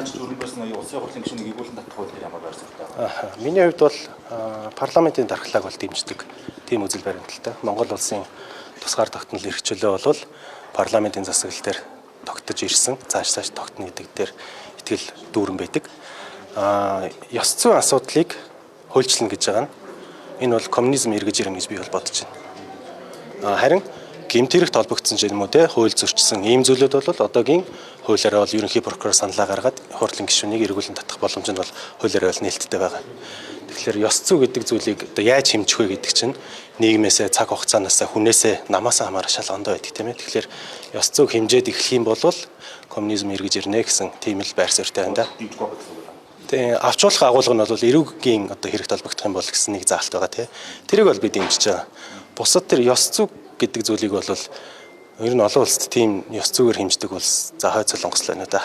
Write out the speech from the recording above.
хаанч өрнөөс нь улсын хурлын гишүүнийг эгүүлэн татах хууль ямар байр суурьтай байна? Миний хувьд бол парламентын дархлааг бол дэмждэг тийм үзэл баримталтай. Монгол улсын тусгаар тогтнол эрх чөлөө бол парламентын засаглал дээр тогтож ирсэн, цааш тогтно гэдэг дээр итгэл дүүрэн байдаг. Ёс зүйн асуудлыг хуульчлна гэж байгаа нь энэ бол коммунизм эргэж ирнэ гэж би бол бодож байна. Харин гэмтэрэгт холбогдсон ч юм уу те хууль зөрчсөн ийм зүйлүүд бол одоогийн хуулиараа бол ерөнхий прокурор саналаа гаргаад хурлын гишүүнийг эргүүлэн татах боломж нь бол хуулиараа бол нээлттэй байгаа. Тэгэхээр ёс зүй гэдэг зүйлийг одоо яаж хэмжих вэ гэдэг чинь нийгмээсээ, цаг хугацаанаас, хүнээсээ, намаасаа хамаарах шалгоондоо байдаг тийм ээ. Тэгэхээр ёс зүйг хэмжээд эхлэх юм бол коммунизм эргэж ирнэ гэсэн тийм л байр суурьтай байна да. Тэгээ авчруулах агуулга нь бол эрүүгийн одоо хэрэгт холбогдох юм бол гэсэн нэг заалт байгаа тийм. Тэрийг бол би дэмжиж байгаа. Бусад тэр ёс зүй гэдэг зүйлийг бол ер нь олон улсад тийм ёс зүйгээр хэмждэг бол за хойд солонгос л байна да.